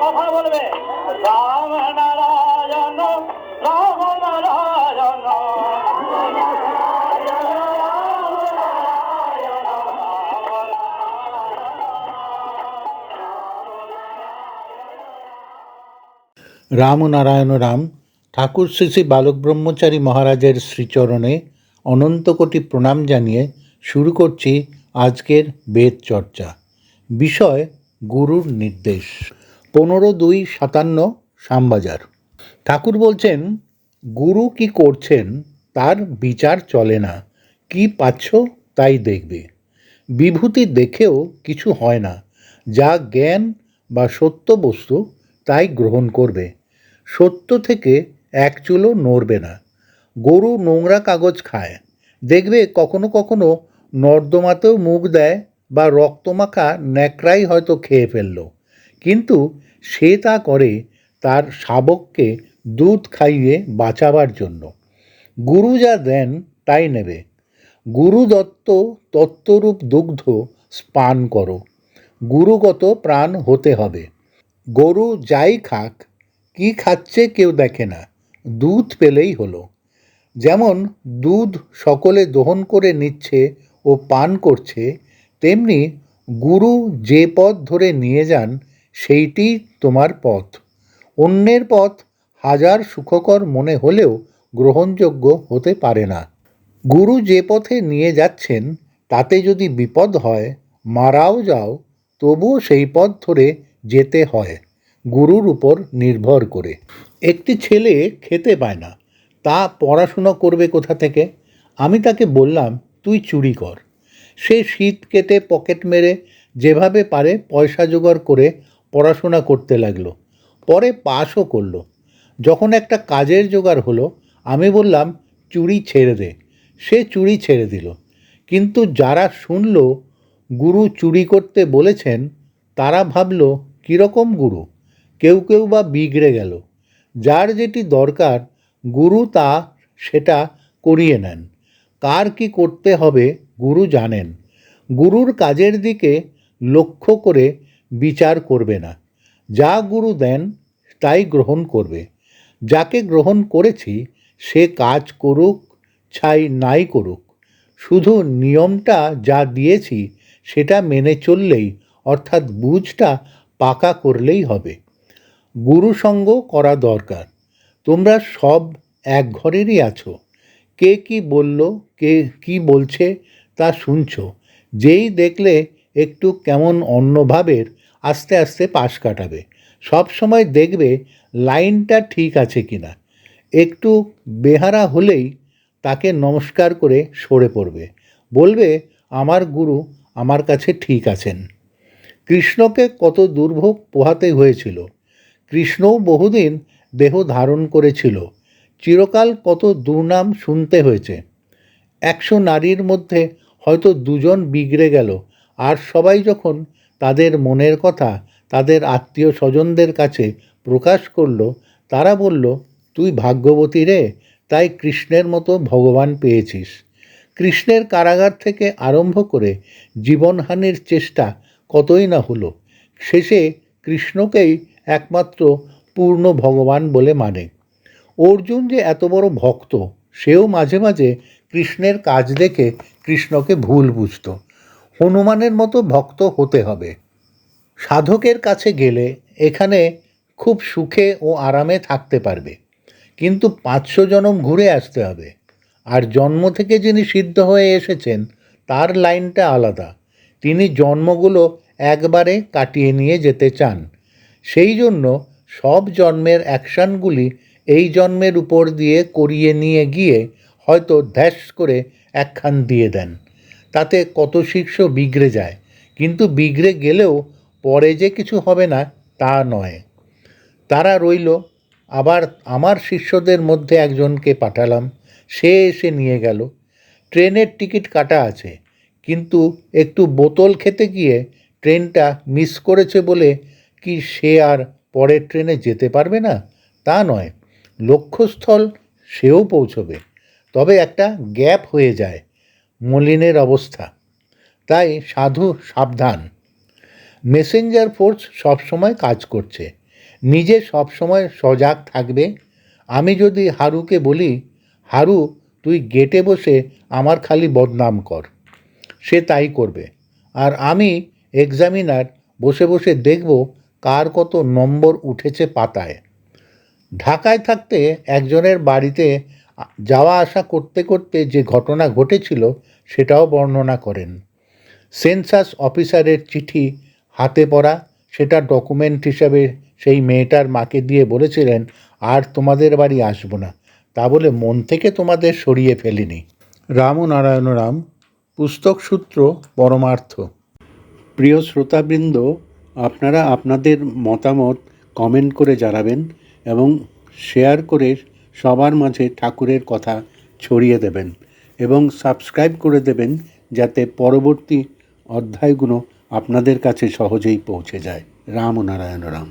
কথা বলবে রাম নারায়ণ রাম নারায়ণ। রাম নারায়ণ রাম। ঠাকুর শ্রী শ্রী বালক ব্রহ্মচারী মহারাজের শ্রীচরণে অনন্ত কোটি প্রণাম জানিয়ে শুরু করছি আজকের বেদ চর্চা। বিষয় গুরুর নির্দেশ। 15/2/57 শ্যামবাজার। ঠাকুর বলছেন, গুরু কি করছেন তার বিচার চলে না, কি পাচ্ছ তাই দেখবে। বিভূতি দেখেও কিছু হয় না, যা জ্ঞান বা সত্য বস্তু তাই গ্রহণ করবে। সত্য থেকে এক চুলও নড়বে না। গরু নোংরা কাগজ খায়, দেখবে কখনো কখনো নর্দমাতেও মুখ দেয়, বা রক্তমাখা ন্যাকড়াই হয়তো খেয়ে ফেলল, কিন্তু সে তা করে তার শাবককে দুধ খাইয়ে বাঁচাবার জন্য। গুরু যা দেন তাই নেবে। গুরু দত্ত তত্ত্বরূপ দুগ্ধ পান করো। গুরুগত প্রাণ হতে হবে। গরু যাই খাক, কি খাচ্ছে কেউ দেখে না, দুধ পেলেই হলো। যেমন দুধ সকলে দহন করে নিচ্ছে ও পান করছে, তেমনি গুরু যে পথ ধরে নিয়ে যান সেইটি তোমার পথ। অন্যের পথ হাজার সুখকর মনে হলেও গ্রহণযোগ্য হতে পারে না। গুরু যে পথে নিয়ে যাচ্ছেন তাতে যদি বিপদ হয়, মারাও যাও, তবুও সেই পথ ধরে যেতে হয়, গুরুর উপর নির্ভর করে। একটি ছেলে খেতে পায় না, তা পড়াশুনো করবে কোথা থেকে? আমি তাকে বললাম, তুই চুরি কর। সে শীত কেটে পকেট মেরে যেভাবে পারে পয়সা জোগাড় করে পড়াশোনা করতে লাগলো, পরে পাশও করলো। যখন একটা কাজের জোগাড় হলো, আমি বললাম, চুরি ছেড়ে দে। সে চুরি ছেড়ে দিল। কিন্তু যারা শুনল গুরু চুরি করতে বলেছেন, তারা ভাবল কীরকম গুরু, কেউ কেউ বা বিগড়ে গেল। যার যেটি দরকার গুরু তা সেটা করিয়ে নেন। কার কি করতে হবে গুরু জানেন। গুরুর কাজের দিকে লক্ষ্য করে বিচার করবে না। যা গুরু দেন তাই গ্রহণ করবে। যাকে গ্রহণ করেছি সে কাজ করুক ছাই নাই করুক, শুধু নিয়মটা যা দিয়েছি সেটা মেনে চললেই, অর্থাৎ বুঝটা পাকা করলেই হবে। গুরু সঙ্গ করা দরকার। তোমরা সব এক ঘরেরই আছো। কে কি বলল, কে কি বলছে তা শুনছো। যেই দেখলে একটু কেমন অন্যভাবের, আস্তে আস্তে পাশ কাটাবে। সব সময় দেখবে লাইনটা ঠিক আছে কিনা। একটু বেহারা হলেই তাকে নমস্কার করে সরে পড়বে, বলবে আমার গুরু আমার কাছে ঠিক আছেন। কৃষ্ণকে কত দুর্ভোগ পোহাতে হয়েছিল। কৃষ্ণও বহুদিন দেহ ধারণ করেছিল, চিরকাল কত দুর্নাম শুনতে হয়েছে। 100 নারীর মধ্যে হয়তো 2জন বিগড়ে গেল, আর সবাই যখন তাদের মনের কথা তাদের আত্মীয় স্বজনদের কাছে প্রকাশ করল, তারা বলল, তুই ভাগ্যবতী রে, তাই কৃষ্ণের মতো ভগবান পেয়েছিস। কৃষ্ণের কারাগার থেকে আরম্ভ করে জীবনহানির চেষ্টা কতই না হলো, শেষে কৃষ্ণকেই একমাত্র পূর্ণ ভগবান বলে মানে। অর্জুন যে এত বড় ভক্ত, সেও মাঝে মাঝে কৃষ্ণের কাজ দেখে কৃষ্ণকে ভুল বুঝত। হনুমানের মতো ভক্ত হতে হবে। সাধকের কাছে গেলে এখানে খুব সুখে ও আরামে থাকতে পারবে, কিন্তু 500 জনম ঘুরে আসতে হবে। আর জন্ম থেকে যিনি সিদ্ধ হয়ে এসেছেন তার লাইনটা আলাদা। তিনি জন্মগুলো একবারে কাটিয়ে নিয়ে যেতে চান। সেই জন্য সব জন্মের অ্যাকশানগুলি এই জন্মের উপর দিয়ে করিয়ে নিয়ে গিয়ে হয়তো ধ্যাস করে একখান দিয়ে দেন। তাতে কত শিষ্য বিগড়ে যায়, কিন্তু বিগড়ে গেলেও পরে যে কিছু হবে না তা নয়। তারা রইল। আবার আমার শিষ্যদের মধ্যে একজনকে পাঠালাম, সে এসে নিয়ে গেল। ট্রেনের টিকিট কাটা আছে, কিন্তু একটু বোতল খেতে গিয়ে ট্রেনটা মিস করেছে বলে কি সে আর পরের ট্রেনে যেতে পারবে না তা নয়, লক্ষ্যস্থল সেও পৌঁছবে, তবে একটা গ্যাপ হয়ে যায় মলিনের অবস্থা। তাই সাধু সাবধান। মেসেঞ্জার ফোর্স সবসময় কাজ করছে, নিজে সবসময় সজাগ থাকবে। আমি যদি হারুকে বলি, হারু তুই গেটে বসে আমার খালি বদনাম কর, সে তাই করবে। আর আমি এক্সামিনার বসে বসে দেখব কার কত নম্বর উঠেছে পাতায়। ঢাকায় থাকতে একজনের বাড়িতে যাওয়া আসা করতে করতে যে ঘটনা ঘটেছিল সেটাও বর্ণনা করেন। সেন্সাস অফিসারের চিঠি হাতে পড়া, সেটা ডকুমেন্ট হিসাবে সেই মেয়েটার মাকে দিয়ে বলেছিলেন, আর তোমাদের বাড়ি আসবো না, তা বলে মন থেকে তোমাদের সরিয়ে ফেলিনি। রাম ও নারায়ণ রাম, পুস্তক সূত্র পরমার্থ। প্রিয় শ্রোতাবৃন্দ, আপনারা আপনাদের মতামত কমেন্ট করে জানাবেন এবং শেয়ার করে সবার মাঝে ঠাকুরের কথা ছড়িয়ে দেবেন এবং সাবস্ক্রাইব করে দেবেন, যাতে পরবর্তী অধ্যায়গুলো আপনাদের কাছে সহজেই পৌঁছে যায়। রাম ও নারায়ণ রাম।